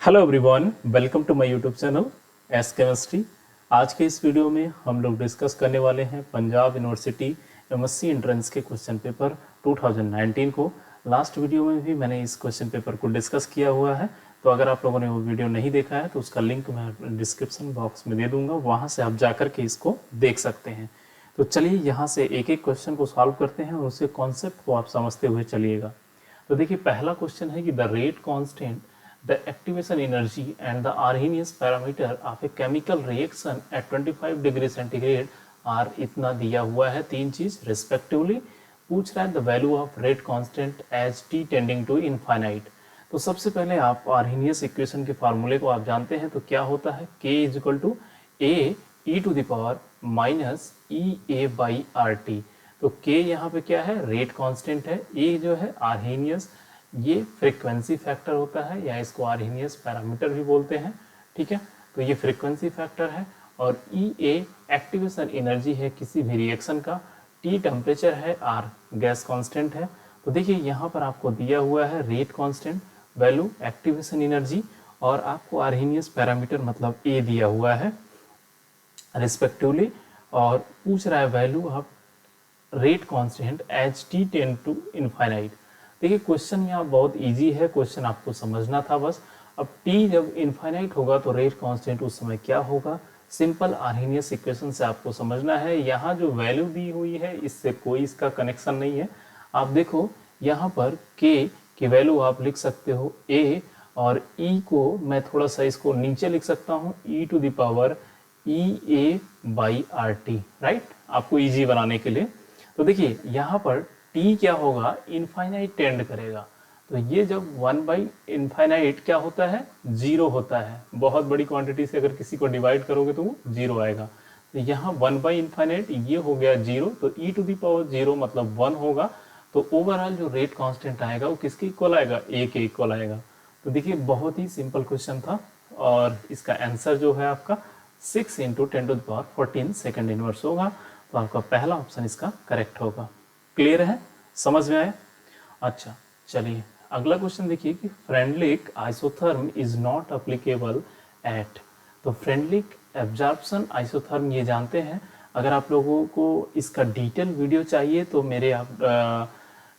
Hello everyone, welcome to my YouTube channel S chemistry. आज के इस वीडियो में हम लोग डिस्कस करने वाले हैं पंजाब यूनिवर्सिटी एमएससी एंट्रेंस के क्वेश्चन पेपर 2019 को। लास्ट वीडियो में भी मैंने इस क्वेश्चन पेपर को डिस्कस किया हुआ है, तो अगर आप लोगों ने वो वीडियो नहीं देखा है तो उसका लिंक मैं डिस्क्रिप्शन बॉक्स में दे दूंगा, वहाँ से आप जाकर के इसको देख सकते हैं। तो चलिए यहाँ से एक एक क्वेश्चन को सॉल्व करते हैं और उसके कॉन्सेप्ट को आप समझते हुए चलिएगा। तो देखिए पहला क्वेश्चन है कि the rate constant, the activation energy and the Arrhenius parameter of a chemical reaction at 25 degree centigrade are इतना दिया हुआ है, तीन चीज रिस्पेक्टिवली पूछ रहा है। The value of rate constant as T tending to infinite. तो सबसे पहले आप आर्हीनियस इक्वेशन के फार्मूले को आप जानते हैं, तो क्या होता है k is equal to A E to the power minus E A by R T. तो k यहाँ पे क्या है, रेट कांस्टेंट है, ए जो है आर्हीनियस, ये फ्रीक्वेंसी फैक्टर होता है या इसको आर्हीनियस पैरामीटर भी बोलते हैं, ठीक है। तो ये फ्रीक्वेंसी फैक्टर है और ई ए एक्टिवेशन एनर्जी है किसी भी रिएक्शन का, टी टेम्परेचर है, आर गैस कांस्टेंट है। तो देखिए यहाँ पर आपको दिया हुआ है rate constant, value activation energy और आपको आर्हीनियस पैरामीटर मतलब ए दिया हुआ है रिस्पेक्टिवली, और पूछ रहा है value of rate constant as T tend to infinite. देखिए क्वेश्चन यहाँ बहुत इजी है, क्वेश्चन आपको समझना था बस। अब t जब इनफाइनाइट होगा तो रेट कांस्टेंट उस समय क्या होगा, सिंपल आर्हीनियस इक्वेशन से आपको समझना है। यहाँ जो वैल्यू दी हुई है इससे कोई इसका कनेक्शन नहीं है। आप देखो यहाँ पर k की वैल्यू आप लिख सकते हो a, और e को मैं थोड़ा सा इसको नीचे लिख सकता हूँ e to the power E A by R T, right, आपको ईजी बनाने के लिए। तो देखिए यहाँ पर t क्या होगा, इनफाइनाइट टेंड करेगा, तो ये जब 1 बाई इनफाइनाइट क्या होता है, जीरो होता है। बहुत बड़ी क्वांटिटी से अगर किसी को डिवाइड करोगे तो वो जीरो आएगा। तो यहाँ 1 बाई इनफाइनाइट ये हो गया जीरो, तो e to the power zero मतलब 1 होगा। तो ओवरऑल जो रेट कांस्टेंट आएगा वो किसके इक्वल आएगा, a के इक्वल आएगा। तो देखिए बहुत ही सिंपल क्वेश्चन था और इसका आंसर जो है आपका 6 into 10 to the power 14 second inverse होगा। तो आपका पहला ऑप्शन इसका करेक्ट होगा। क्लियर है, समझ में आया? अच्छा चलिए अगला क्वेश्चन देखिए कि Freundlich isotherm is not applicable at. तो फ्रेंडलिक एब्जॉर्प्शन आइसोथर्म ये जानते हैं। अगर आप लोगों को इसका डिटेल वीडियो चाहिए तो मेरे आप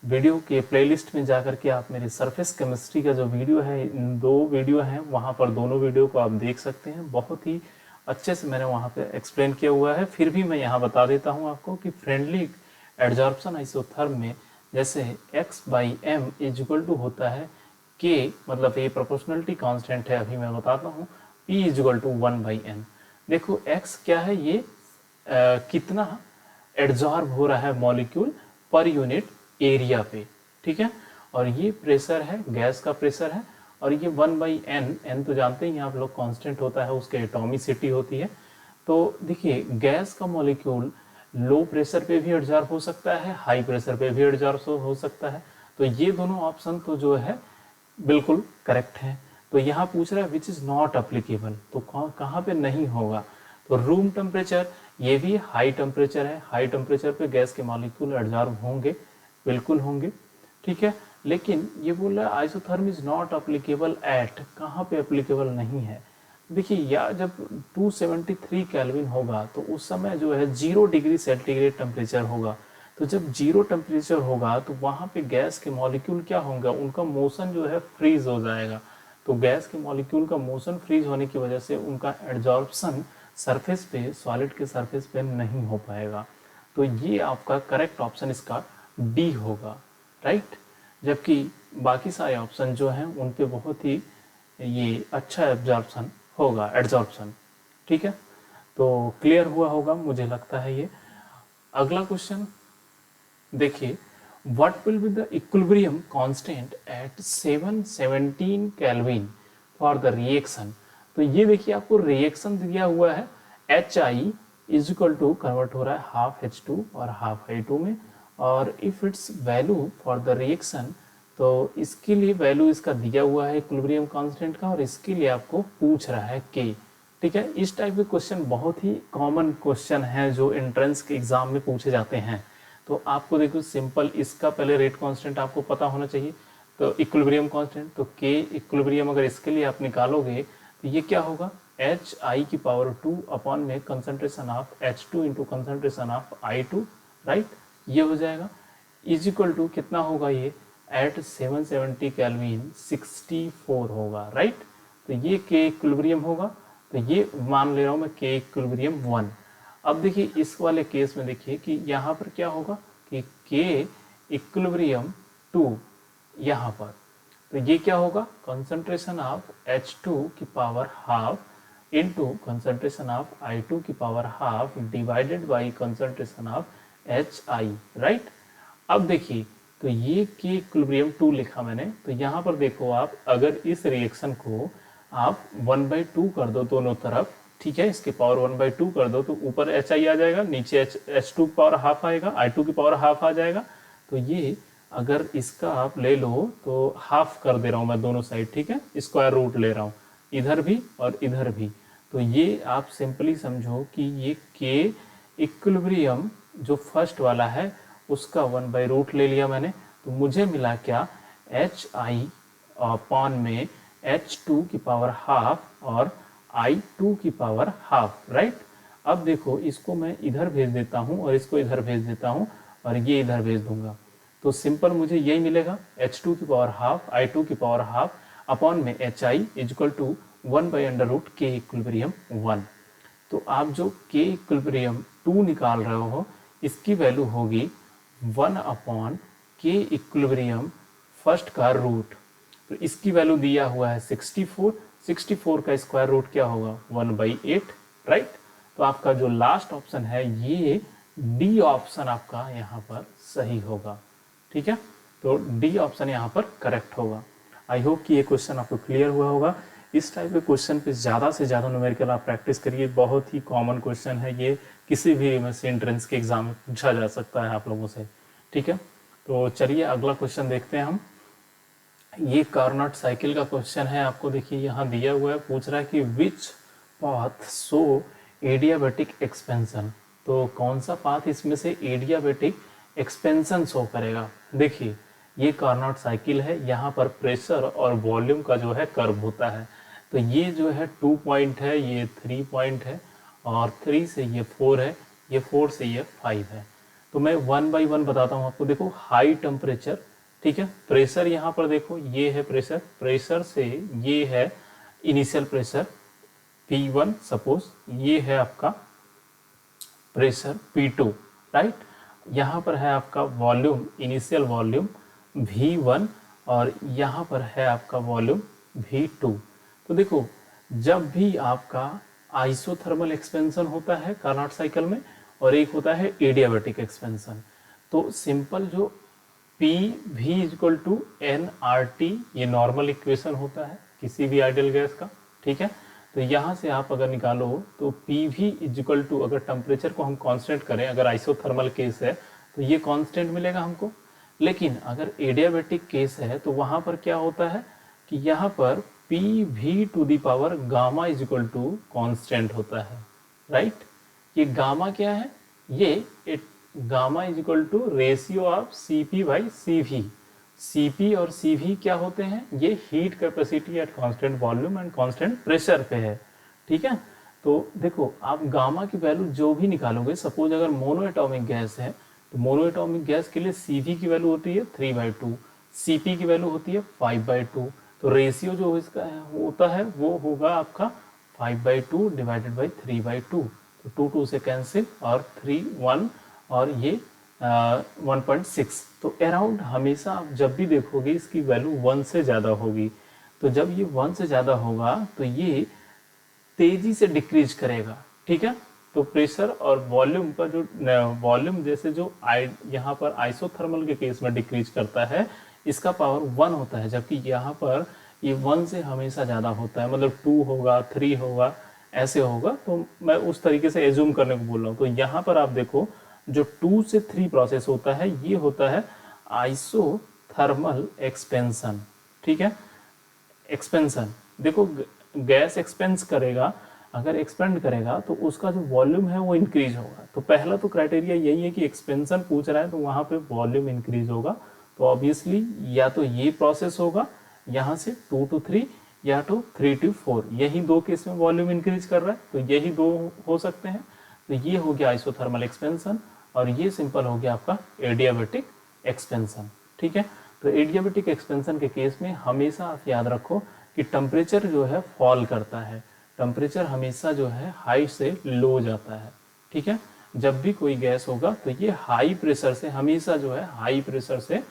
वीडियो के प्लेलिस्ट में जाकर के आप मेरे सरफेस केमिस्ट्री का जो वीडियो है, इन दो वीडियो हैं, वहाँ पर दोनों वीडियो को आप देख सकते हैं। बहुत ही अच्छे से मैंने वहाँ पे एक्सप्लेन किया हुआ है। फिर भी मैं यहाँ बता देता हूँ आपको कि फ्रेंडली एडजॉर्प्शन आइसोथर्म में जैसे x by m is equal to होता है k, मतलब ये प्रोपोर्शनलिटी कांस्टेंट है, अभी मैं बताता हूँ, p is equal to 1 by n. देखो x क्या है, ये कितना एडजॉर्ब हो रहा है मॉलिक्यूल पर यूनिट एरिया पे, ठीक है। और ये प्रेशर है, गैस का प्रेशर है, और ये 1 बाई एन, एन तो जानते हैं आप लोग कांस्टेंट होता है, उसके एटॉमिसिटी होती है। तो देखिए गैस का मॉलिक्यूल लो प्रेशर पे भी एडजॉर्ब हो सकता है, हाई प्रेशर पे भी एडजॉर्ब हो सकता है। तो ये दोनों ऑप्शन तो जो है बिल्कुल करेक्ट है। तो यहाँ पूछ रहा है विच इज नॉट अप्लीकेबल, तो कहाँ पे नहीं होगा। तो रूम टेम्परेचर, ये भी हाई टेम्परेचर है, हाई टेम्परेचर पे गैस के मॉलिक्यूल एडजॉर्ब होंगे, बिल्कुल होंगे, ठीक है। लेकिन ये बोल रहा है isotherm is not applicable at, कहाँ पे अप्लीकेबल नहीं है। देखिए या जब 273 केल्विन होगा तो उस समय जो है 0 डिग्री सेंटीग्रेड टेम्परेचर होगा। तो जब 0 टेम्परेचर होगा तो वहाँ पे गैस के मॉलिक्यूल क्या होंगे, उनका मोशन जो है फ्रीज हो जाएगा। तो गैस के मॉलिक्यूल का मोशन फ्रीज होने की वजह से उनका एड्जॉर्प्शन सरफेस पे, सॉलिड के सरफेस पे नहीं हो पाएगा। तो ये आपका करेक्ट ऑप्शन इसका डी होगा, राइट। जबकि बाकी सारे ऑप्शन जो हैं उन पे बहुत ही ये अच्छा एब्जॉर्प्शन होगा, एड्जॉर्प्शन, ठीक है। तो क्लियर हुआ होगा मुझे लगता है ये। अगला क्वेश्चन देखिए, what will be the equilibrium constant at 717 kelvin for the reaction. तो ये देखिए आपको रिएक्शन दिया हुआ है, H I is equal to convert हो रहा है हाफ H2 और हाफ I2 में, और if it's value for the reaction, तो इसके लिए वैल्यू इसका दिया हुआ है इक्विलिब्रियम कांस्टेंट का, और इसके लिए आपको पूछ रहा है k, ठीक है। इस टाइप के क्वेश्चन बहुत ही कॉमन क्वेश्चन है जो एंट्रेंस के एग्जाम में पूछे जाते हैं। तो आपको देखो सिंपल इसका पहले रेट कांस्टेंट आपको पता होना चाहिए। तो इक्विलिब्रियम कांस्टेंट, तो के इक्विलिब्रियम अगर इसके लिए आप निकालोगे तो ये क्या होगा, एच आई की पावर 2 अपॉन में concentration of H2 into concentration of I2, right, ये हो जाएगा इज इक्वल टू कितना होगा, ये एट 770 केल्विन 64 होगा, राइट। तो ये के इक्विलिब्रियम होगा, तो ये मान ले रहा हूँ मैं के इक्विलिब्रियम 1। अब देखिए इस वाले केस में देखिए कि यहाँ पर क्या होगा कि के इक्विलिब्रियम 2 यहाँ पर, तो ये क्या होगा, कंसंट्रेशन ऑफ H2 की power half into concentration of I2 की power half divided by concentration of HI, right. अब देखिए तो ये के इक्विलिब्रियम 2 लिखा मैंने, तो यहाँ पर देखो आप अगर इस रिएक्शन को आप 1/2 कर दो दोनों तरफ, ठीक है, इसके पावर 1/2 कर दो तो ऊपर HI आ जाएगा, नीचे H2 की पावर हाफ आएगा, I2 की पावर हाफ आ जाएगा। तो ये अगर इसका आप ले लो तो हाफ कर दे रहा हूँ मैं दोनों साइड, ठीक है, स्क्वायर रूट ले रहा हूँ इधर भी और इधर भी। तो ये आप सिंपली समझो कि ये के इक्विलिब्रियम जो फर्स्ट वाला है उसका 1/रूट ले लिया मैंने, तो मुझे मिला क्या, HI अपॉन में H2 की पावर हाफ और I2 की पावर हाफ, राइट। अब देखो इसको मैं इधर भेज देता हूँ और इसको इधर भेज देता हूँ और ये इधर भेज दूंगा, तो सिंपल मुझे यही मिलेगा, H2 की पावर हाफ I2 की पावर हाफ अपॉन में HI equal to 1/√k equilibrium 1। तो आप जो k इक्विलिब्रियम 2 निकाल रहे हो इसकी वैल्यू होगी 1/k इक्विलिब्रियम फर्स्ट का रूट, तो इसकी वैल्यू दिया हुआ है 64 का स्क्वायर रूट क्या होगा 1/8, राइट। तो आपका जो लास्ट ऑप्शन है ये डी ऑप्शन आपका यहाँ पर सही होगा, ठीक है, तो डी ऑप्शन यहाँ पर करेक्ट होगा। आई होप कि ये क्वेश्चन आपको क्लियर हुआ होगा। इस टाइप के क्वेश्चन पे ज़्यादा से ज़्यादा न्यूमेरिकल आप प्रैक्टिस करिए, बहुत ही कॉमन क्वेश्चन है ये, किसी भी एमएससी एंट्रेंस के एग्जाम में पूछा जा सकता है आप लोगों से, ठीक है। तो चलिए अगला क्वेश्चन देखते हैं हम। ये कार्नोट साइकिल का क्वेश्चन है, आपको देखिए यहाँ दिया हुआ है, पूछ रहा है कि विच पाथ सो एडियाबैटिक एक्सपेंशन, तो कौन सा पाथ इसमें से एडियाबैटिक एक्सपेंशन शो करेगा। देखिए ये कार्नोट साइकिल है, यहाँ पर प्रेशर और वॉल्यूम का जो है कर्व होता है, तो ये जो है 2 पॉइंट है, ये 3 पॉइंट है और 3 से ये 4 है, ये 4 से ये 5 है। तो मैं 1 बाई 1 बताता हूँ आपको। देखो हाई टेम्परेचर, ठीक है, प्रेशर यहाँ पर देखो ये है प्रेशर, प्रेशर से ये है इनिशियल प्रेशर P1 सपोज, ये है आपका प्रेशर P2, राइट। यहाँ पर है आपका वॉल्यूम, इनिशियल वॉल्यूम V1 और यहाँ पर है आपका वॉल्यूम V2। तो देखो जब भी आपका आइसोथर्मल एक्सपेंशन होता है कार्नोट साइकिल में और एक होता है एडियाबैटिक एक्सपेंशन, तो सिंपल जो PV इक्वल टू nRT ये नॉर्मल इक्वेशन होता है किसी भी आइडियल गैस का, ठीक है। तो यहाँ से आप अगर निकालो तो PV इक्वल टू, अगर टेम्परेचर को हम कांस्टेंट करें, अगर आइसोथर्मल केस है तो ये कांस्टेंट मिलेगा हमको, लेकिन अगर एडियाबैटिक केस है तो वहाँ पर क्या होता है कि यहाँ पर PV to the power gamma equal to constant होता है, राइट। ये गामा क्या है, ये gamma equal to ratio of CP/CV। CP और CV क्या होते हैं, ये heat capacity at constant volume and constant pressure पे है, ठीक है। तो देखो आप गामा की वैल्यू जो भी निकालोगे, सपोज अगर मोनो एटॉमिक गैस है तो मोनो एटॉमिक गैस के लिए CV की वैल्यू होती है 3/2, CP की वैल्यू होती है 5/2, तो रेशियो जो इसका होता है वो होगा आपका 5/2 डिवाइडेड बाई 3/2, तो 2 से कैंसिल और 3 1 और ये 1.6। तो अराउंड हमेशा आप जब भी देखोगे इसकी वैल्यू 1 से ज़्यादा होगी, तो जब ये 1 से ज़्यादा होगा तो ये तेजी से डिक्रीज करेगा, ठीक है। तो प्रेशर और वॉल्यूम का जो वॉल्यूम जैसे जो यहाँ पर आइसोथर्मल के केस में डिक्रीज करता है, इसका पावर 1 होता है, जबकि यहाँ पर ये 1 से हमेशा ज़्यादा होता है, मतलब 2 होगा 3 होगा ऐसे होगा। तो मैं उस तरीके से एज्यूम करने को बोल रहा हूँ। तो यहाँ पर आप देखो जो 2 से 3 प्रोसेस होता है ये होता है आइसोथर्मल एक्सपेंशन, ठीक है। एक्सपेंशन देखो गैस एक्सपेंस करेगा, अगर एक्सपेंड करेगा तो उसका जो वॉल्यूम है वो इंक्रीज होगा। तो पहला तो क्राइटेरिया यही है कि एक्सपेंशन पूछ रहा है तो वहाँ पे वॉल्यूम इंक्रीज होगा, तो ऑब्वियसली या तो ये प्रोसेस होगा यहाँ से 2 to 3 या तो 3 to 4, यही दो केस में वॉल्यूम इंक्रीज कर रहा है, तो यही दो हो सकते हैं। तो ये हो गया आइसोथर्मल एक्सपेंशन और ये सिंपल हो गया आपका एडियाबैटिक एक्सपेंशन। ठीक है, तो एडियाबैटिक एक्सपेंशन के केस में हमेशा आप याद रखो कि टेम्परेचर जो है फॉल करता है, टेम्परेचर हमेशा जो है हाई से लो जाता है। ठीक है, जब भी कोई गैस होगा तो ये हाई प्रेशर से हमेशा जो है हाई प्रेशर से,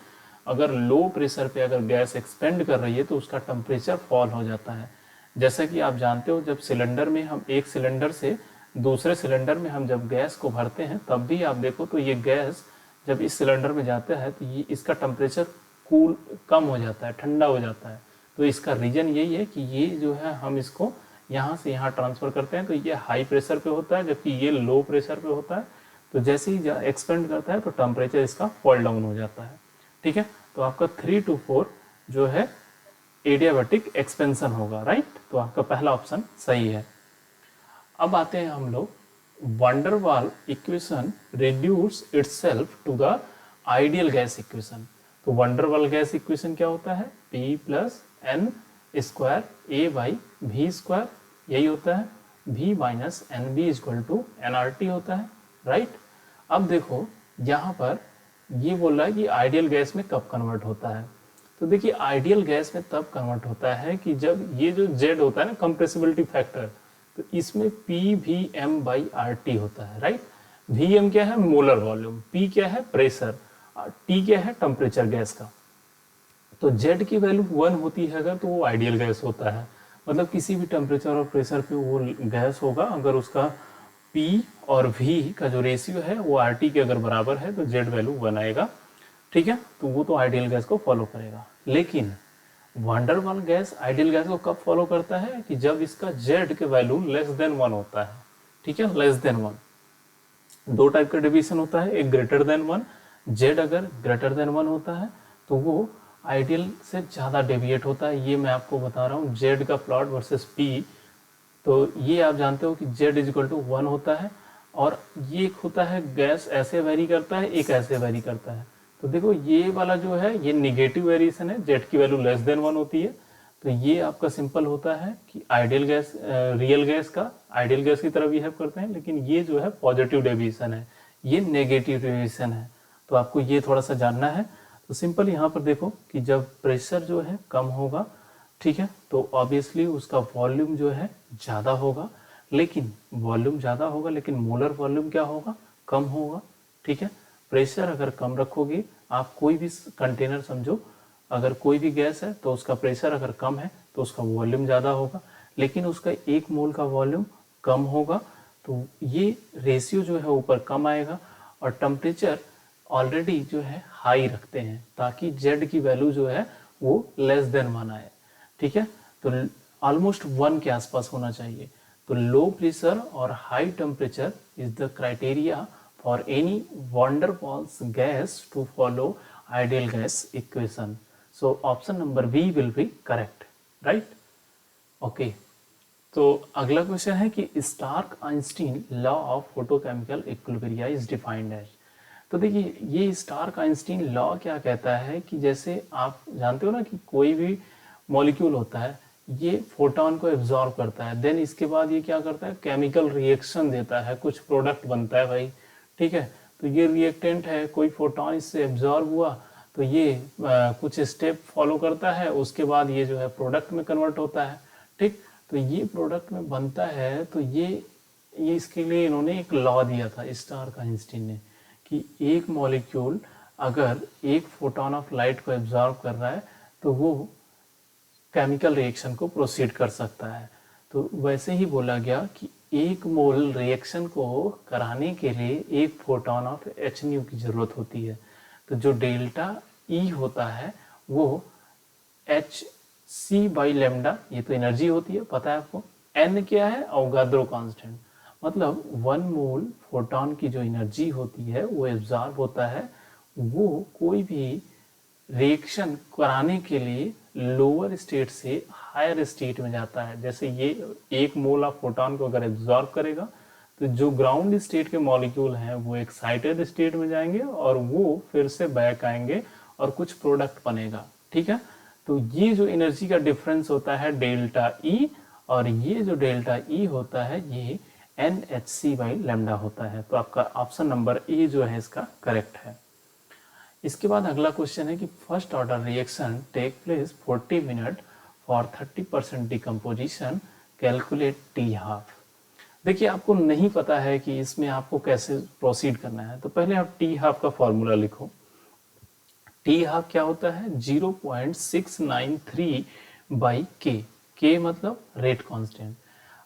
अगर लो प्रेशर पे अगर गैस एक्सपेंड कर रही है तो उसका टेम्परेचर फॉल हो जाता है। जैसा कि आप जानते हो जब सिलेंडर में हम एक सिलेंडर से दूसरे सिलेंडर में हम जब गैस को भरते हैं तब भी आप देखो तो ये गैस जब इस सिलेंडर में जाता है तो ये इसका टेम्परेचर कम हो जाता है, ठंडा हो जाता है। तो इसका रीजन यही है कि ये जो है हम इसको यहाँ से यहाँ ट्रांसफर करते हैं तो ये हाई प्रेशर पे होता है जबकि ये लो प्रेशर पे होता है। तो जैसे ही एक्सपेंड करता है तो टेम्परेचर इसका फॉल डाउन हो जाता है। ठीक है, तो आपका 3 to 4 जो है एडियाबैटिक एक्सपेंशन होगा, राइट। तो आपका पहला ऑप्शन सही है। अब आते हैं हम लोग van der Waals equation reduce itself to the ideal gas equation. तो van der Waals gas equation क्या होता है, P + n² A/v², यही होता है। V - NB = nRT होता है, राइट। अब देखो यहाँ पर ये बोल रहा है कि आइडियल गैस में कब कन्वर्ट होता है। तो देखिए आइडियल गैस में तब कन्वर्ट होता है कि जब ये जो Z होता है ना, कंप्रेसिबिलिटी फैक्टर, तो इसमें PVm/RT होता है, राइट। Vm क्या है, मोलर वॉल्यूम, P क्या है, प्रेशर, T क्या है, टेम्परेचर गैस का। तो Z की वैल्यू 1 होती है अगर तो वो आइडियल गैस होता है, मतलब किसी भी टेम्परेचर और प्रेशर पे वो गैस होगा अगर उसका P और V का जो रेशियो है वो RT के अगर बराबर है तो Z वैल्यू 1 आएगा। ठीक है, तो वो तो आइडियल गैस को फॉलो करेगा। लेकिन van der Waals gas ideal gas को कब फॉलो करता है कि जब इसका Z के वैल्यू <1 होता है। ठीक है, <1। दो टाइप का डिवीजन होता है, एक <1। Z अगर <1 होता है तो वो आइडियल से ज़्यादा डेविएट होता है। ये मैं आपको बता रहा हूँ Z का प्लॉट वर्सेस P। तो ये आप जानते हो कि Z = 1 होता है और ये एक होता है गैस ऐसे वेरी करता है, एक ऐसे वेरी करता है। तो देखो ये वाला जो है ये निगेटिव वेरिएशन है, Z की वैल्यू <1 होती है। तो ये आपका सिंपल होता है कि आइडियल गैस रियल गैस का आइडियल गैस की तरह बिहेव करते हैं, लेकिन ये जो है पॉजिटिव डेविएशन है, ये नेगेटिव डेविएशन है। तो आपको ये थोड़ा सा जानना है। तो सिंपल यहाँ पर देखो कि जब प्रेशर जो है कम होगा, ठीक है, तो ऑब्वियसली उसका वॉल्यूम जो है ज़्यादा होगा, लेकिन वॉल्यूम ज़्यादा होगा लेकिन मोलर वॉल्यूम क्या होगा, कम होगा। ठीक है, प्रेशर अगर कम रखोगे, आप कोई भी कंटेनर समझो, अगर कोई भी गैस है तो उसका प्रेशर अगर कम है तो उसका वॉल्यूम ज़्यादा होगा, लेकिन उसका 1 मोल का वॉल्यूम कम होगा, तो ये रेशियो जो है ऊपर कम आएगा। और टेम्परेचर ऑलरेडी जो है हाई रखते हैं ताकि Z की वैल्यू जो है वो <1 आए। ठीक है, तो ऑलमोस्ट 1 के आसपास होना चाहिए। तो लो प्रेशर और high temperature is the criteria for any van der Waals gas to follow ideal gas equation. So option number B will be correct, right. Okay, तो अगला क्वेश्चन है कि Stark Einstein law of photochemical equilibria is defined as. तो देखिए ये Stark Einstein law क्या कहता है कि जैसे आप जानते हो ना कि कोई भी मॉलिक्यूल होता है ये फोटोन को एब्जॉर्ब करता है, देन इसके बाद ये क्या करता है, केमिकल रिएक्शन देता है, कुछ प्रोडक्ट बनता है भाई। ठीक है, तो ये रिएक्टेंट है, कोई फोटोन इससे एब्जॉर्ब हुआ तो ये कुछ स्टेप फॉलो करता है, उसके बाद ये जो है प्रोडक्ट में कन्वर्ट होता है। ठीक, तो ये प्रोडक्ट में बनता है। तो ये इसके लिए इन्होंने एक लॉ दिया था स्टार्क आइंस्टीन ने कि एक मॉलिक्यूल अगर एक फोटोन ऑफ लाइट को एब्जॉर्ब कर रहा है तो वो केमिकल रिएक्शन को प्रोसीड कर सकता है। तो वैसे ही बोला गया कि 1 मोल रिएक्शन को कराने के लिए 1 फोटोन ऑफ hν की जरूरत होती है। तो जो डेल्टा E होता है वो hc/λ, ये तो एनर्जी होती है, पता है आपको। n क्या है, अवोगाद्रो कांस्टेंट, मतलब 1 मोल फोटोन की जो एनर्जी होती है वो एब्जॉर्ब होता है, वो कोई भी रिएक्शन कराने के लिए लोअर स्टेट से हायर स्टेट में जाता है। जैसे ये 1 मोल ऑफ फोटोन को अगर एब्जॉर्ब करेगा तो जो ग्राउंड स्टेट के मॉलिक्यूल हैं वो एक्साइटेड स्टेट में जाएंगे और वो फिर से बैक आएंगे और कुछ प्रोडक्ट बनेगा, ठीक है। तो ये जो एनर्जी का डिफरेंस होता है डेल्टा ई, और ये जो डेल्टा ई होता है ये NHc/λ होता है। तो आपका ऑप्शन नंबर ए जो है इसका करेक्ट है। इसके बाद अगला क्वेश्चन है कि first order reaction take place 40 minute for 30% decomposition, calculate T half. देखिए आपको नहीं पता है कि इसमें आपको कैसे प्रोसीड करना है, तो पहले आप टी हाफ का फॉर्मूला लिखो। टी हाफ क्या होता है 0.693 बाई के मतलब रेट कांस्टेंट।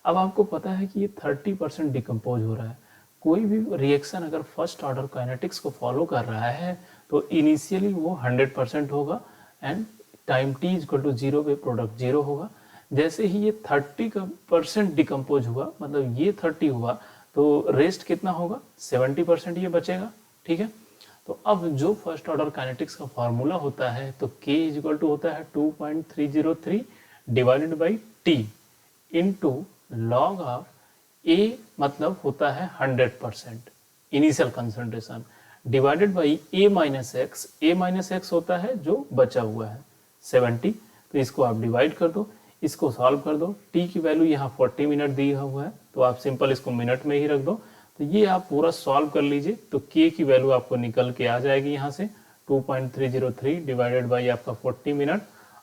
अब आपको पता है कि ये 30% डिकम्पोज हो रहा है। कोई भी रिएक्शन अगर फर्स्ट ऑर्डर काइनेटिक्स को फॉलो कर रहा है तो इनिशियली वो 100% होगा and time t equal to 0 पे प्रोडक्ट 0 होगा। जैसे ही ये 30% डिकम्पोज हुआ, मतलब ये 30 हुआ, तो रेस्ट कितना होगा 70% ये बचेगा, ठीक है। तो अब जो फर्स्ट ऑर्डर काइनेटिक्स का फॉर्मूला होता है तो k इक्वल टू होता है 2.303 divided by t into log of a, मतलब होता है 100% initial concentration, divided by a minus x होता है जो बचा हुआ है 70। तो इसको आप डिवाइड कर दो, इसको सॉल्व कर दो। t की वैल्यू यहाँ 40 मिनट दिया हुआ है तो आप सिंपल इसको मिनट में ही रख दो। तो ये आप पूरा सॉल्व कर लीजिए तो k की वैल्यू आपको निकल के आ जाएगी यहाँ से 2.303 डिवाइडेड बाई आपका 40 मिनट,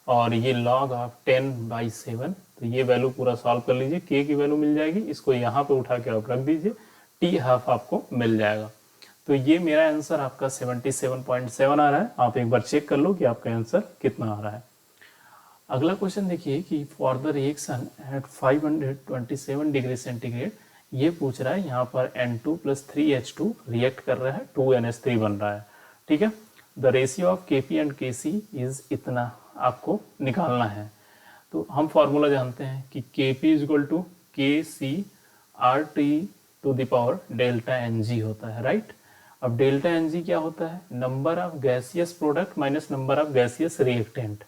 और ये लॉग ऑफ 10/7। तो ये वैल्यू पूरा सॉल्व कर लीजिए, k की वैल्यू मिल जाएगी, इसको यहाँ पे उठा के आप रख दीजिए, टी हाफ आपको मिल जाएगा। तो ये मेरा आंसर आपका 77.7 आ रहा है। आप एक बार चेक कर लो कि आपका आंसर कितना आ रहा है। अगला क्वेश्चन देखिए कि for the reaction at 527 degree centigrade, ये पूछ रहा है यहाँ पर N2 + 3H2 रिएक्ट कर रहा है, 2NH3 बन रहा है, ठीक है। The ratio of Kp and Kc is इतना आपको निकालना है। तो हम फॉर्मूला जानते हैं कि Kp equal to KcRT⁴ delta Ng होता है, राइट। अब डेल्टा Ng क्या होता है, number of gaseous product minus number of gaseous reactant.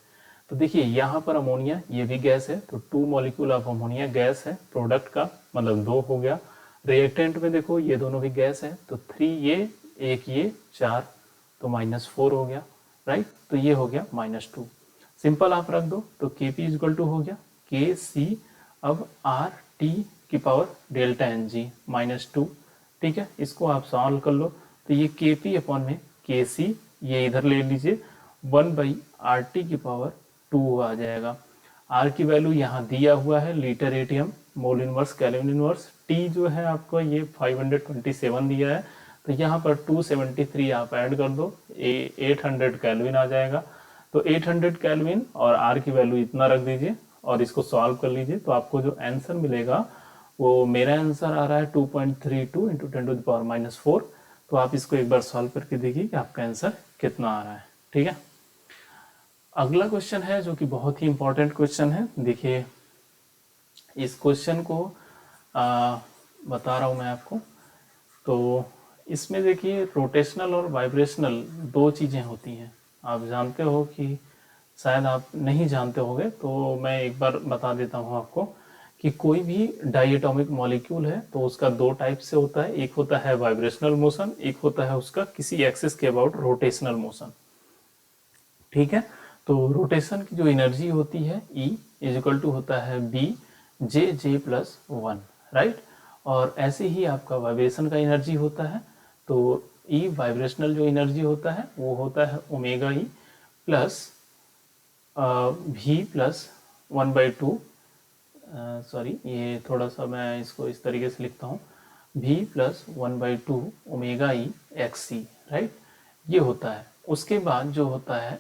तो देखिए यहाँ पर अमोनिया ये भी गैस है, तो 2 मॉलिक्यूल ऑफ अमोनिया गैस है, प्रोडक्ट का मतलब 2 हो गया। रिएक्टेंट में देखो ये दोनों भी गैस है, तो 3 ये 1 ये 4, तो -4 हो गया, राइट। तो ये हो गया -2, सिंपल आप रख दो। तो Kp इक्वल टू हो गया Kc, अब RT⁴ डेल्टा Ng -2, ठीक है। इसको आप सॉल्व कर लो तो ये Kp अपॉन में Kc ये इधर ले लीजिए 1/RT⁴ 2 आ जाएगा। R की वैल्यू यहाँ दिया हुआ है litre ATM, mole inverse, kelvin inverse. T जो है आपको ये 527 दिया है, तो यहाँ पर 273 आप ऐड कर दो, 800 केल्विन आ जाएगा। तो 800 केल्विन और R की वैल्यू इतना रख दीजिए और इसको सॉल्व कर लीजिए, तो आपको जो आंसर मिलेगा वो मेरा आंसर आ रहा है 2.32 × 10⁻⁻⁴। तो आप इसको एक बार सॉल्व करके देखिए कि आपका आंसर कितना आ रहा है, ठीक है। अगला क्वेश्चन है जो कि बहुत ही इंपॉर्टेंट क्वेश्चन है। देखिए इस क्वेश्चन को बता रहा हूं मैं आपको। तो इसमें देखिए रोटेशनल और वाइब्रेशनल 2 चीजें होती हैं। आप जानते हो कि शायद आप नहीं जानते होंगे, तो मैं एक बार बता देता हूं आपको कि कोई भी डायटोमिक मॉलिक्यूल है तो उसका 2 टाइप से होता है, एक होता है वाइब्रेशनल मोशन, एक होता है उसका किसी एक्सिस के अबाउट रोटेशनल मोशन, ठीक है। तो रोटेशन की जो एनर्जी होती है E इक्वल टू होता है BJJ+1, राइट। और ऐसे ही आपका वाइब्रेशन का एनर्जी होता है, तो E वाइब्रेशनल जो एनर्जी होता है वो होता है ω प्लस V प्लस 1/2, सॉरी ये थोड़ा सा मैं इसको इस तरीके से लिखता हूँ, V प्लस 1/2 ω/XC, राइट, ये होता है। उसके बाद जो होता है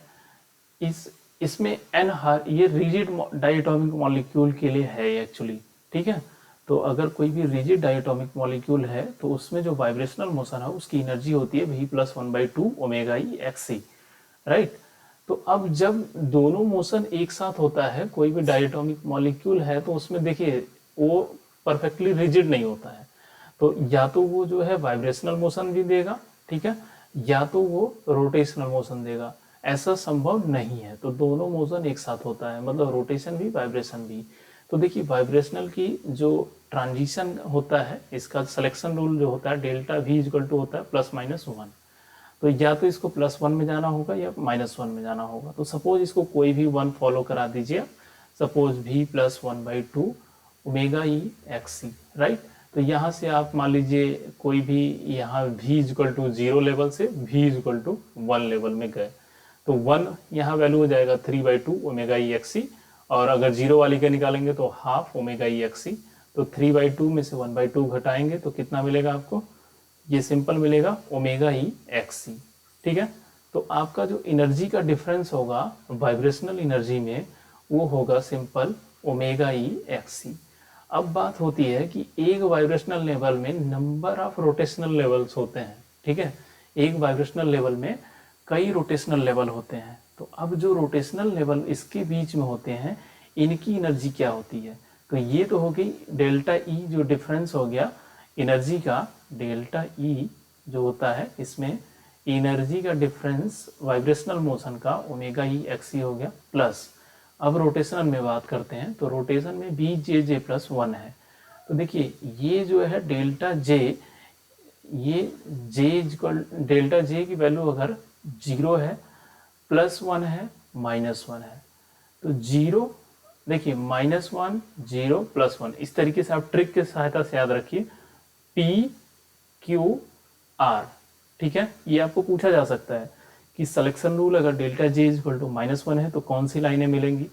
इसमें n हार, ये रिजिड डायटोमिक मॉलिक्यूल के लिए है एक्चुअली, ठीक है। तो अगर कोई भी रिजिड डायटोमिक मॉलिक्यूल है तो उसमें जो वाइब्रेशनल मोशन है उसकी एनर्जी होती है V प्लस 1/2 ω/XC, राइट। तो अब जब दोनों मोशन एक साथ होता है, कोई भी डायटोमिक मॉलिक्यूल है तो उसमें देखिए वो परफेक्टली रिजिड नहीं होता है, तो या तो वो जो है वाइब्रेशनल मोशन भी देगा, ठीक है, या तो वो रोटेशनल मोशन देगा, ऐसा संभव नहीं है। तो दोनों मोशन एक साथ होता है, मतलब रोटेशन भी वाइब्रेशन भी। तो देखिए वाइब्रेशनल की जो ट्रांजिशन होता है इसका सिलेक्शन रूल जो होता है डेल्टा V इक्वल टू होता है +-1। तो या तो इसको +1 में जाना होगा या -1 में जाना होगा। तो सपोज इसको कोई भी 1 फॉलो करा दीजिए, सपोज v + 1/2 ओमेगा ई एक्स सी, राइट। तो यहाँ से आप मान लीजिए कोई भी यहाँ v = 0 लेवल से v = 1 लेवल में गए, तो 1 यहाँ वैल्यू हो जाएगा 3/2 ओमेगा ई एक्स सी, और अगर 0 वाली का निकालेंगे तो हाफ ओमेगा ई एक्स सी। तो 3/2 में से 1/2 घटाएंगे तो कितना मिलेगा आपको, ये सिंपल मिलेगा ओमेगा ई एक्स सी, ठीक है। तो आपका जो एनर्जी का डिफरेंस होगा वाइब्रेशनल एनर्जी में, वो होगा सिंपल ओमेगा ई एक्स सी। अब बात होती है कि एक वाइब्रेशनल लेवल में नंबर ऑफ रोटेशनल लेवल्स होते हैं, ठीक है। एक वाइब्रेशनल लेवल में कई रोटेशनल लेवल होते हैं। तो अब जो रोटेशनल लेवल इसके बीच में होते हैं, इनकी एनर्जी क्या होती है, तो ये तो हो गई डेल्टा ई, जो डिफरेंस हो गया एनर्जी का, डेल्टा ई जो होता है इसमें एनर्जी का डिफरेंस वाइब्रेशनल मोशन का ओमेगा ई एक्स सी हो गया, प्लस अब रोटेशन में बात करते हैं तो रोटेशन में बी जे जे प्लस 1 है। तो देखिए ये जो है डेल्टा जे, ये डेल्टा जे की वैल्यू अगर 0 है, +1 है, -1 है, तो 0, देखिए -1 0 +1, इस तरीके से आप ट्रिक के सहायता से याद रखिए PQR, ठीक है। ये आपको पूछा जा सकता है कि सिलेक्शन रूल अगर डेल्टा जे = -1 है तो कौन सी लाइनें मिलेंगी।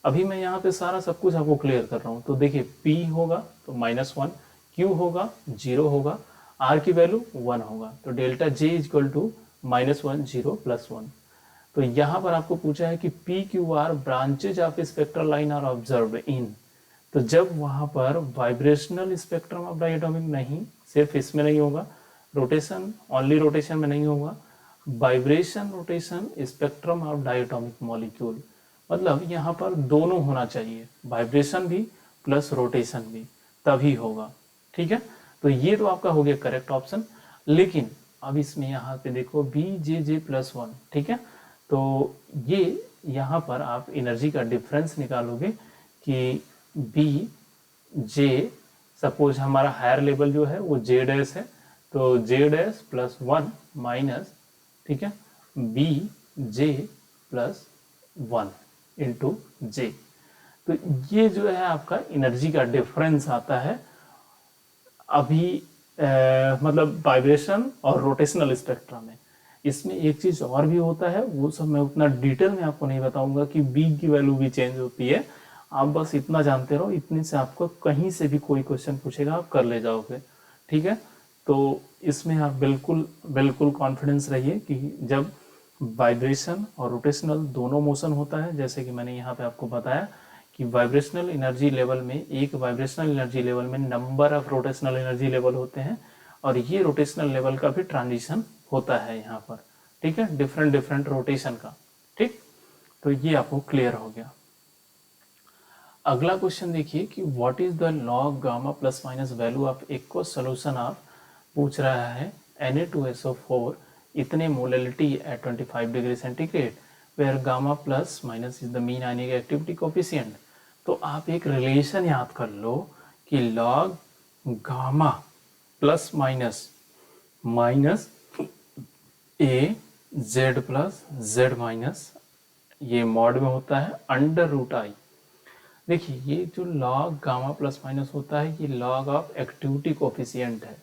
अभी मैं यहाँ पे सारा सब कुछ आपको क्लियर कर रहा हूँ। तो देखिए P होगा तो -1, Q होगा 0 होगा, R की वैल्यू 1 होगा, तो डेल्टा जे = -1 0 +1। तो यहाँ पर आपको पूछा है कि PQR branches of spectral line are observed in, तो जब वहाँ पर वाइब्रेशनल स्पेक्ट्रम ऑफ डायटोमिक नहीं, सिर्फ इसमें नहीं होगा, रोटेशन ओनली रोटेशन में नहीं होगा, vibration rotation spectrum of diatomic molecule, मतलब यहाँ पर दोनों होना चाहिए, वाइब्रेशन भी प्लस रोटेशन भी, तभी होगा, ठीक है। तो ये तो आपका हो गया करेक्ट ऑप्शन। लेकिन अब इसमें यहाँ पे देखो बी जे जे +1, ठीक है। तो ये यहाँ पर आप एनर्जी का डिफरेंस निकालोगे कि बी जे, सपोज हमारा हायर लेवल जो है वो जे डैश है, तो जे डैश +1 माइनस, ठीक है, बी जे +1 इंटू जे। तो ये जो है आपका एनर्जी का डिफरेंस आता है अभी मतलब वाइब्रेशन और रोटेशनल स्पेक्ट्रम में। इसमें एक चीज और भी होता है, वो सब मैं उतना डिटेल में आपको नहीं बताऊंगा कि बी की वैल्यू भी चेंज होती है, आप बस इतना जानते रहो, इतने से आपको कहीं से भी कोई क्वेश्चन पूछेगा आप कर ले जाओगे, ठीक है। तो इसमें आप बिल्कुल बिल्कुल कॉन्फिडेंस रहिए कि जब वाइब्रेशन और रोटेशनल दोनों मोशन होता है, जैसे कि मैंने यहाँ पे आपको बताया कि वाइब्रेशनल एनर्जी लेवल में, एक वाइब्रेशनल एनर्जी लेवल में number of rotational energy level होते हैं, और ये रोटेशनल लेवल का भी ट्रांजिशन होता है यहाँ पर, ठीक है, डिफरेंट डिफरेंट रोटेशन का, ठीक। तो ये आपको क्लियर हो गया। अगला क्वेश्चन देखिए कि what is the log gamma plus minus value of aqueous solution of, पूछ रहा है Na2SO4 इतने molality at 25 degree centigrade where gamma plus minus is the mean ionic activity coefficient. तो आप एक रिलेशन याद कर लो कि log gamma plus minus minus A Z plus Z minus, ये मॉड में होता है √i। देखिए ये जो लॉग गामा प्लस माइनस होता है, ये लॉग ऑफ एक्टिविटी कोफिशिएंट है,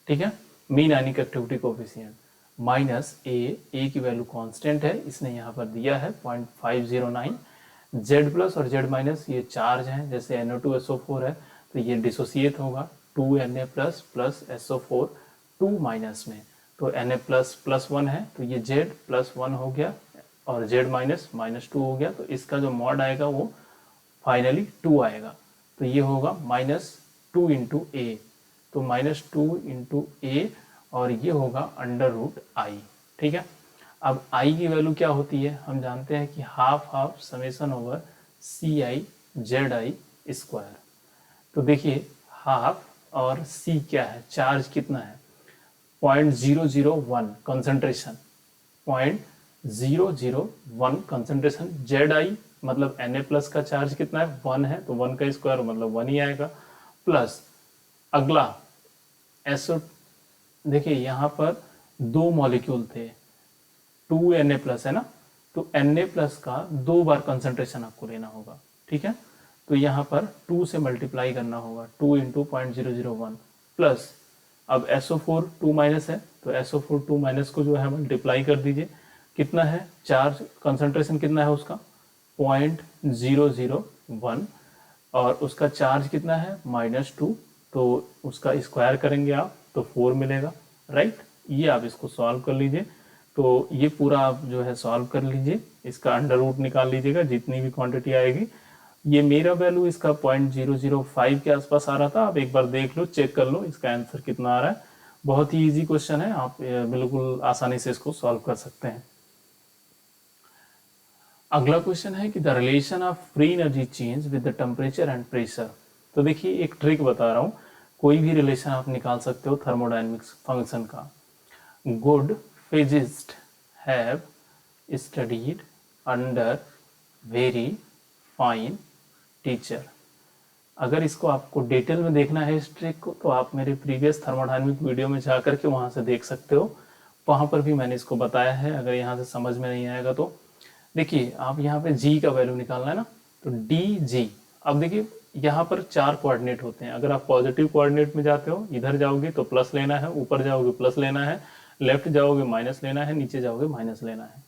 ठीक है, mean ionic activity coefficient, minus ए की वैल्यू कांस्टेंट है, इसने यहाँ पर दिया है 0.509, जेड प्लस और जेड माइनस ये चार्ज हैं, जैसे Na2SO4 है तो ये डिसोसिएट होगा 2Na plus plus SO4 2 minus में, तो Na प्लस +1 है तो ये Z +1 हो गया और Z माइनस -2 हो गया, तो इसका जो मॉड आएगा वो फाइनली 2 आएगा, तो ये होगा -2 इंटू ए, तो -2 इंटू ए और ये होगा √i, ठीक है। अब i की वैल्यू क्या होती है, हम जानते हैं कि हाफ समेशन ओवर CI/ZI²। तो देखिए हाफ और C क्या है, चार्ज कितना है 0.001 कंसंट्रेशन, 0.001 कंसंट्रेशन, ZI मतलब Na प्लस का चार्ज कितना है 1 है, तो 1 का स्क्वायर मतलब 1 ही आएगा, प्लस अगला SO, देखिए यहाँ पर 2 मॉलिक्यूल थे, 2Na+ है ना, तो Na+ का 2 बार कंसंट्रेशन आपको लेना होगा, ठीक है। तो यहाँ पर 2 से मल्टीप्लाई करना होगा, 2 × 0.001 प्लस, अब SO4 2- है तो SO4 2- को जो है मल्टीप्लाई कर दीजिए, कितना है चार्ज कंसंट्रेशन कितना है उसका 0.001 और उसका चार्ज कितना है -2, तो उसका स्क्वायर करेंगे आप तो 4 मिलेगा, राइट। ये आप इसको सॉल्व कर लीजिए, तो ये पूरा आप जो है सॉल्व कर लीजिए, इसका अंडर रूट निकाल लीजिएगा जितनी भी क्वांटिटी आएगी। ये मेरा वैल्यू इसका 0.005 के आसपास आ रहा था, आप एक बार देख लो, चेक कर लो इसका आंसर कितना आ रहा है। बहुत ही इजी क्वेश्चन है, आप बिल्कुल आसानी से इसको सॉल्व कर सकते हैं। अगला क्वेश्चन है कि the relation of free energy change with the temperature and pressure. तो देखिए एक ट्रिक बता रहा हूँ, कोई भी रिलेशन आप निकाल सकते हो थर्मोडायनेमिक्स फंक्शन का। Good physicist have studied under very fine teacher. अगर इसको आपको डिटेल में देखना है इस ट्रिक को, तो आप मेरे प्रीवियस थर्मोडायनेमिक वीडियो में जा करके वहाँ से देख सकते हो, वहाँ पर भी मैंने इसको बताया है। अगर यहाँ से समझ में नहीं आएगा तो देखिए, आप यहाँ पे जी का वैल्यू निकालना है ना, तो डी जी। अब देखिए यहाँ पर 4 कोऑर्डिनेट होते हैं, अगर आप पॉजिटिव कोऑर्डिनेट में जाते हो, इधर जाओगे तो प्लस लेना है, ऊपर जाओगे प्लस लेना है, लेफ्ट जाओगे माइनस लेना है, नीचे जाओगे माइनस लेना है।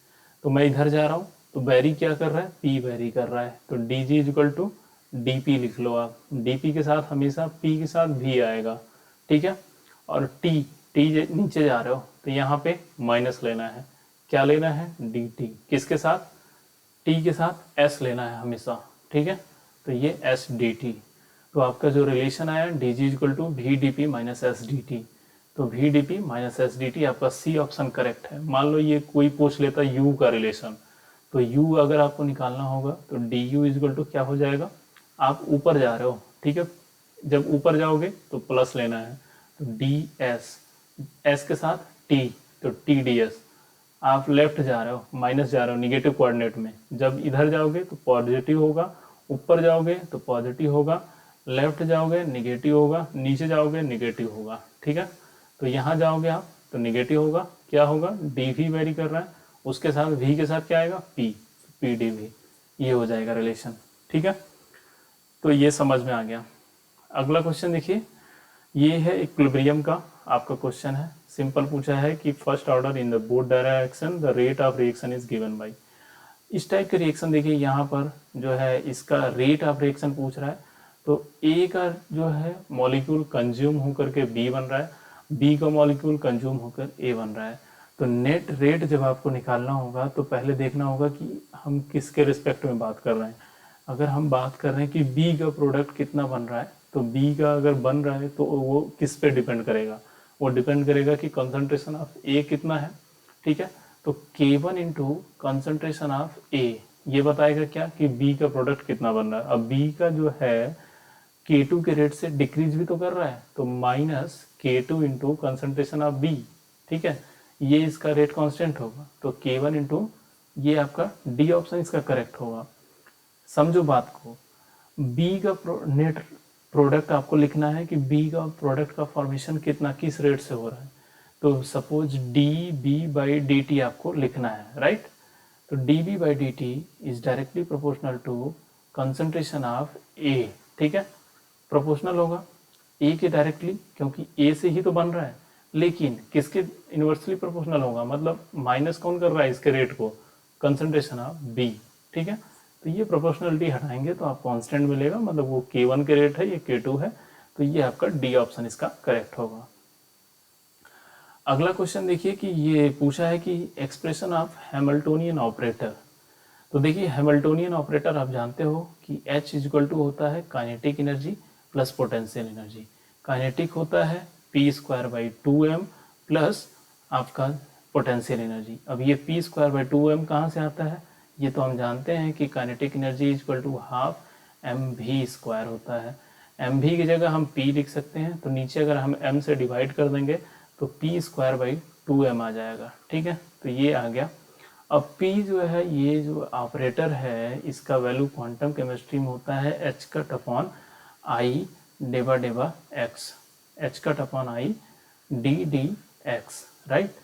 तो मैं इधर जा रहा हूँ, तो बैरी क्या कर रहा है, पी बैरी कर रहा है, तो D G equal to D P लिख लो आप। डी पी के साथ हमेशा पी के साथ भी आएगा, ठीक है। और टी टी नीचे जा रहे हो तो यहाँ पे माइनस लेना है, क्या लेना है डी टी, किसके साथ टी के साथ एस लेना है हमेशा, ठीक है। तो ये एस डी टी, तो आपका जो रिलेशन आया D G equal to V D P minus S D T, तो V D P minus S D T आपका सी ऑप्शन करेक्ट है। मान लो ये कोई पूछ लेता यू का रिलेशन, तो यू अगर आपको निकालना होगा तो डी यू इक्वल टू क्या हो जाएगा, आप ऊपर जा रहे हो, ठीक है, जब ऊपर जाओगे तो प्लस लेना है, तो डी एस, एस के साथ टी, तो टी डी एस। आप लेफ्ट जा रहे हो, माइनस जा रहे हो निगेटिव कोऑर्डिनेट में, जब इधर जाओगे तो पॉजिटिव होगा, ऊपर जाओगे तो पॉजिटिव होगा, लेफ्ट जाओगे निगेटिव होगा, नीचे जाओगे निगेटिव होगा, ठीक है। तो यहाँ जाओगे आप तो निगेटिव होगा, क्या होगा डी वी वेरी कर रहा है, उसके साथ वी के साथ क्या आएगा पी, पी डी वी, ये हो जाएगा रिलेशन, ठीक है। तो ये समझ में आ गया। अगला क्वेश्चन देखिए, ये है इक्विलिब्रियम का आपका क्वेश्चन है, सिंपल पूछा है कि first order in the both direction the rate of reaction is given by. इस टाइप के रिएक्शन देखिए यहाँ पर जो है इसका रेट ऑफ रिएक्शन पूछ रहा है, तो ए का जो है मॉलिक्यूल कंज्यूम होकर के बी बन रहा है, बी का मॉलिक्यूल कंज्यूम होकर ए बन रहा है। तो नेट रेट जब आपको निकालना होगा तो पहले देखना होगा कि हम किसके रिस्पेक्ट में बात कर रहे हैं। अगर हम बात कर रहे हैं कि बी का प्रोडक्ट कितना बन रहा है, तो बी का अगर बन रहा है तो वो किस पे डिपेंड करेगा, वो डिपेंड करेगा कि कंसंट्रेशन ऑफ ए कितना है, ठीक है। तो K1 इंटू कंसनट्रेशन ऑफ ए, ये बताएगा क्या कि बी का प्रोडक्ट कितना बन रहा है। अब बी का जो है K2 के रेट से डिक्रीज भी तो कर रहा है, तो minus K2 into concentration of B, ठीक है, ये इसका रेट कांस्टेंट होगा, तो K1 इंटू ये आपका डी ऑप्शन इसका करेक्ट होगा। समझो बात को, बी का नेट प्रोडक्ट आपको लिखना है कि बी का प्रोडक्ट का फॉर्मेशन कितना किस रेट से हो रहा है, तो suppose D B by D T आपको लिखना है, राइट। तो D B by D T is directly proportional to concentration of A, ठीक है, प्रोपोर्शनल होगा ए के डायरेक्टली, क्योंकि ए से ही तो बन रहा है, लेकिन किसके इन्वर्सली प्रोपोर्शनल होगा, मतलब माइनस कौन कर रहा है इसके रेट को, कंसंट्रेशन ऑफ बी, ठीक है। तो ये प्रोपोर्शनलिटी हटाएंगे तो आपको कांस्टेंट मिलेगा, मतलब वो K1 के रेट है, ये K2 है, तो ये आपका डी ऑप्शन इसका करेक्ट होगा। अगला क्वेश्चन देखिए कि ये पूछा है कि एक्सप्रेशन ऑफ हैमिल्टोनियन ऑपरेटर। तो देखिए हैमिल्टोनियन ऑपरेटर आप जानते हो कि H इक्वल टू होता है kinetic energy plus potential energy. Kinetic होता है P²/2m प्लस आपका पोटेंशियल एनर्जी। अब ये P²/2m कहाँ से आता है, ये तो हम जानते हैं कि kinetic energy equal to half mv² होता है। mv की जगह हम p लिख सकते हैं, तो नीचे अगर हम m से डिवाइड कर देंगे तो P²/2m आ जाएगा, ठीक है। तो ये आ गया। अब p जो है, ये जो ऑपरेटर है इसका वैल्यू क्वांटम केमिस्ट्री में होता है h/i / x, h/i ddx, right.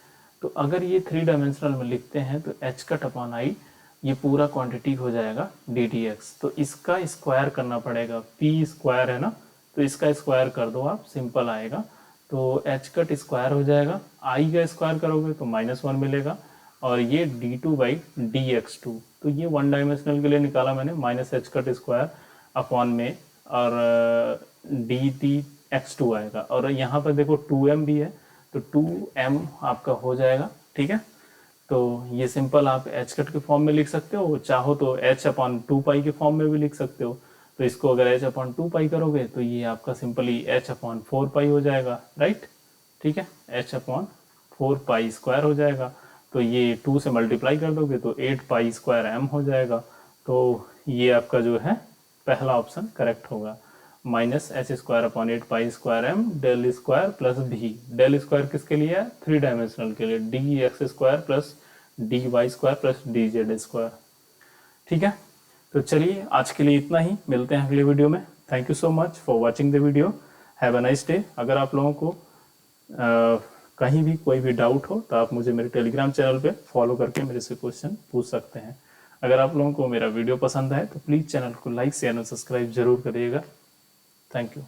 तो अगर ये 3 डायमेंशनल में लिखते हैं तो एच कट अपॉन आई ये पूरा क्वांटिटी हो जाएगा डी टी एक्स। तो इसका स्क्वायर करना पड़ेगा, पी स्क्वायर है ना, तो इसका स्क्वायर कर दो आप, सिंपल आएगा। तो एच कट स्क्वायर हो जाएगा, आई का स्क्वायर करोगे तो -1 मिलेगा, और ये d2 by D x to, तो ये 1 डायमेंशनल के लिए निकाला मैंने, minus H cut square upon में, और डी टी एक्स टू आएगा। और यहाँ पर देखो 2m भी है, तो 2m आपका हो जाएगा, ठीक है। तो ये सिंपल आप एच कट के फॉर्म में लिख सकते हो, चाहो तो h अपॉन 2 पाई के फॉर्म में भी लिख सकते हो। तो इसको अगर h अपॉन 2 पाई करोगे तो ये आपका सिंपली h अपॉन 4 पाई हो जाएगा, राइट, ठीक है, h अपॉन 4 पाई स्क्वायर हो जाएगा। तो ये 2 से मल्टीप्लाई कर दोगे तो 8 पाई स्क्वायर m हो जाएगा। तो ये आपका जो है पहला ऑप्शन करेक्ट होगा, minus H square upon 8 pi square M del square plus भी। डेल स्क्वायर किसके लिए है? 3 डायमेंशनल के लिए, D X square plus D Y square plus D Z square, ठीक है। तो चलिए आज के लिए इतना ही, मिलते हैं अगले वीडियो में। Thank you so much for watching the video, have a nice day. अगर आप लोगों को कहीं भी कोई भी डाउट हो तो आप मुझे मेरे टेलीग्राम चैनल पे फॉलो करके मेरे से क्वेश्चन पूछ सकते हैं। अगर आप लोगों को मेरा वीडियो पसंद आए तो प्लीज़ चैनल को लाइक शेयर और सब्सक्राइब जरूर करिएगा। Thank you.